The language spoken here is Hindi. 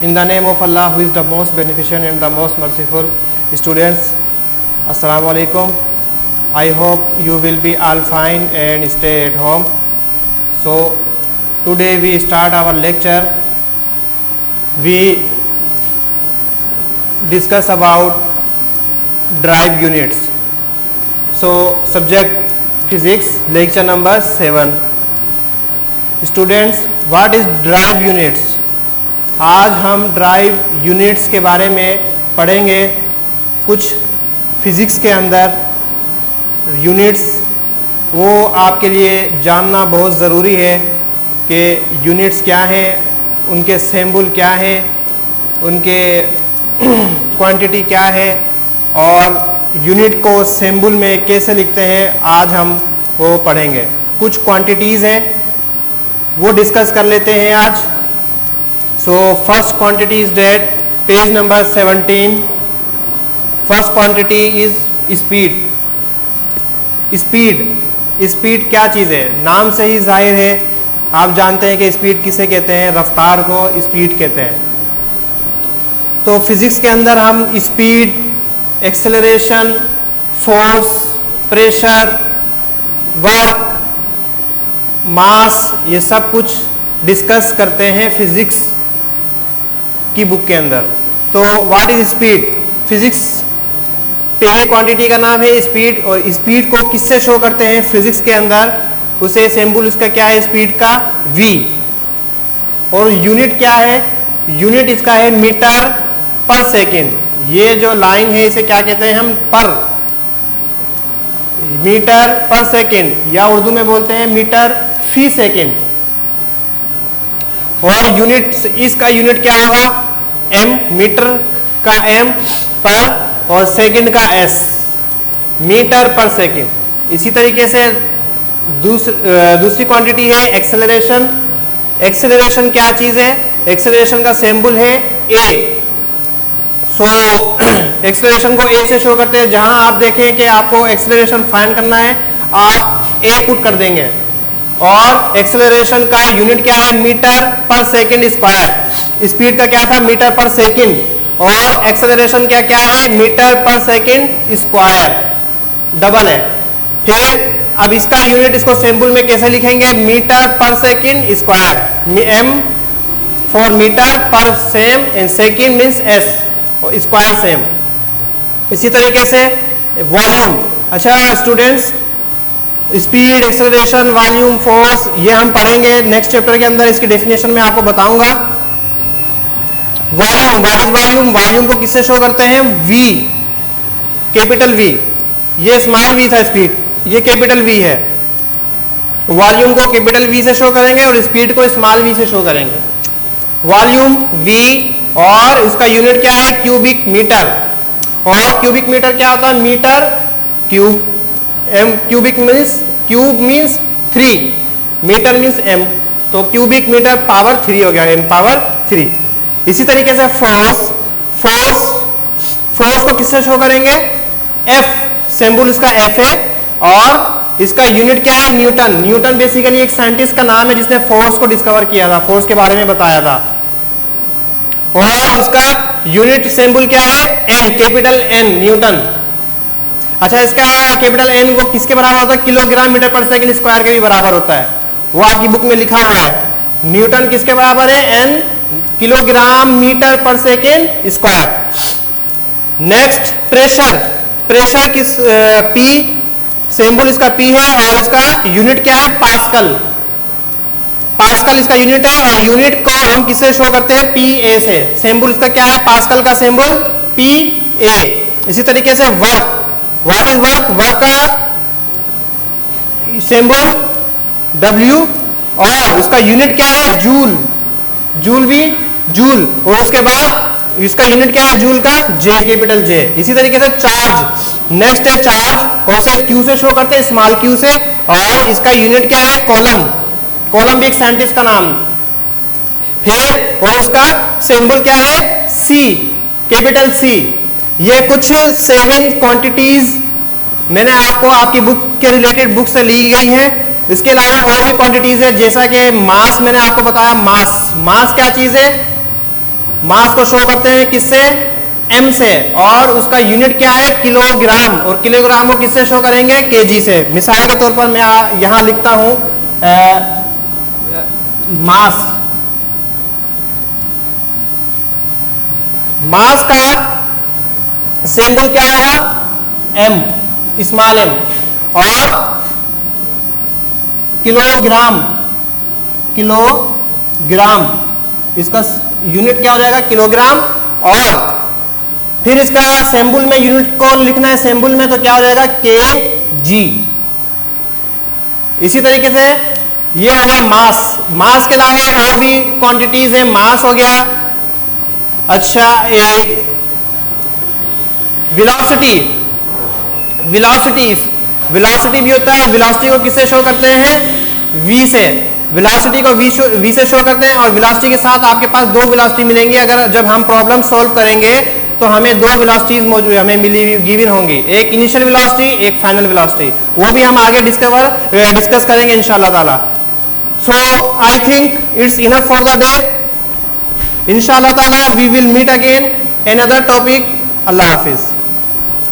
In the name of Allah, who is the most beneficent and the most merciful. Students, Assalamu alaikum. I hope you will be all fine and stay at home. So today we start our lecture. We discuss about drive units. So subject physics, lecture number 7. Students, what is drive units? आज हम ड्राइव यूनिट्स के बारे में पढ़ेंगे। कुछ फिज़िक्स के अंदर यूनिट्स वो आपके लिए जानना बहुत ज़रूरी है कि यूनिट्स क्या हैं, उनके सिंबल क्या हैं, उनके क्वांटिटी क्या है और यूनिट को सिंबल में कैसे लिखते हैं, आज हम वो पढ़ेंगे। कुछ क्वांटिटीज़ हैं वो डिस्कस कर लेते हैं आज। So first quantity is that page number 17. First quantity is speed. Speed क्या चीज़ है? नाम से ही जाहिर है, आप जानते हैं कि स्पीड किसे कहते हैं, रफ्तार को स्पीड कहते हैं। तो फिज़िक्स के अंदर हम speed, acceleration, force, pressure, work, mass, ये सब कुछ डिस्कस करते हैं फिज़िक्स की बुक के अंदर। तो व्हाट इज स्पीड? फिजिक्स पहली क्वांटिटी का नाम है स्पीड, और स्पीड को किससे शो करते हैं फिजिक्स के अंदर? उसे सिंबल उसका क्या है स्पीड का? v। और यूनिट क्या है? यूनिट इसका है मीटर पर सेकेंड। ये जो लाइन है इसे क्या कहते हैं हम? पर, मीटर पर सेकेंड, या उर्दू में बोलते हैं मीटर फी सेकेंड। और यूनिट, इसका यूनिट क्या होगा? m, मीटर का m पर और सेकंड का s, मीटर पर सेकंड। इसी तरीके से दूसरी क्वांटिटी है एक्सेलरेशन। एक्सेलरेशन क्या चीज़ है? एक्सेलरेशन का सिंबल है a। सो एक्सेलरेशन को a से शो करते हैं। जहां आप देखें कि आपको एक्सेलरेशन फाइंड करना है, आप a पुट कर देंगे। और एक्सेलरेशन का यूनिट क्या है? मीटर पर सेकंड स्क्वायर। स्पीड का क्या था? मीटर पर सेकंड। और एक्सेलरेशन क्या क्या है? मीटर पर सेकंड स्क्वायर, डबल है। फिर अब इसका यूनिट, इसको सिंबल में कैसे लिखेंगे? मीटर पर second square. m for metre पर same and second means s, और स्क्वायर सेम। इसी तरीके से वॉल्यूम। अच्छा students, speed, acceleration, volume, force, ये हम पढ़ेंगे नेक्स्ट चैप्टर के अंदर। इसकी डेफिनेशन में आपको बताऊंगा। Volume, what is volume? Volume को किससे शो करते हैं? v, capital V। ये स्मॉल v था स्पीड, ये कैपिटल V है। वॉल्यूम को कैपिटल V से शो करेंगे और स्पीड को स्मॉल v से शो करेंगे। वॉल्यूम v, और इसका यूनिट क्या है? Cubic metre. और क्यूबिक मीटर क्या होता है? Metre cube. m cubic means, cube means 3, metre means m, तो क्यूबिक मीटर पावर 3 हो गया, m पावर 3। इसी तरीके से फोर्स को किससे शो करेंगे? F, सिंबल इसका F है। और इसका यूनिट क्या है? न्यूटन। न्यूटन बेसिकली एक साइंटिस्ट का नाम है जिसने फोर्स को डिस्कवर किया था, फोर्स के बारे में बताया था। और इसका यूनिट सिंबल क्या है? N, capital N, Newton. अच्छा, इसका कैपिटल N वो किसके बराबर होता है? किलोग्राम मीटर पर सेकंड स्क्वायर के भी बराबर होता है। वो आपकी बुक में लिखा हुआ है। न्यूटन किसके बराबर है? N, किलोग्राम मीटर पर second square. Next pressure. Pressure किस? P, सिंबल इसका P है और इसका यूनिट क्या है? पास्कल। पास्कल इसका यूनिट है, और यूनिट को हम किससे शो करते हैं? PA से। सिंबल इसका क्या है? पास्कल का सिंबल PA। इसी तरीके से work, what is work? Work का सिंबल W, और इसका यूनिट क्या है? जूल। जूल भी जूल, और उसके बाद इसका यूनिट क्या है? जूल का J, कैपिटल J। इसी तरीके से चार्ज। नेक्स्ट है चार्ज, और उसे Q से शो करते हैं, स्मॉल q से। और इसका यूनिट क्या है? कॉलम। कॉलम भी एक साइंटिस्ट का नाम। फिर और इसका सिंबल क्या है? C, capital C। ये कुछ 7 क्वांटिटीज मैंने आपको आपकी बुक के रिलेटेड बुक से ली गई है। इसके अलावा और भी क्वांटिटीज है, जैसा कि मास मैंने आपको बताया। मास क्या चीज है? मास को शो करते हैं किससे, m से, और उसका यूनिट क्या है, किलोग्राम, और किलोग्राम को किससे शो करेंगे, kg से। मिसाल के तौर पर मैं यहां लिखता हूं मास, मास का सिंबल क्या होगा, m, स्मॉल m, और किलोग्राम, किलोग्राम इसका यूनिट क्या हो जाएगा, किलोग्राम, और फिर इसका सिंबल में यूनिट को लिखना है सिंबल में, तो क्या हो जाएगा, kg। इसी तरीके से ये हो गया मास। मास के अलावा और भी क्वांटिटीज है, मास हो गया। अच्छा, एक वेलोसिटी, वेलोसिटी, वेलोसिटी भी होता है। वेलोसिटी को किससे शो करते हैं, v से। वेलोसिटी को v से शो करते हैं, और वेलोसिटी के साथ आपके पास दो वेलोसिटी मिलेंगी। अगर जब हम प्रॉब्लम सॉल्व करेंगे तो हमें दो वेलोसिटीज मौजूद हमें गिवन होंगी, एक इनिशियल वेलोसिटी, एक फाइनल वेलोसिटी। वो भी हम आगे डिस्कस करेंगे इंशाल्लाह ताला। So I think it's enough for the day. इंशाल्लाह ताला we will meet again another topic. अल्लाह हाफिज।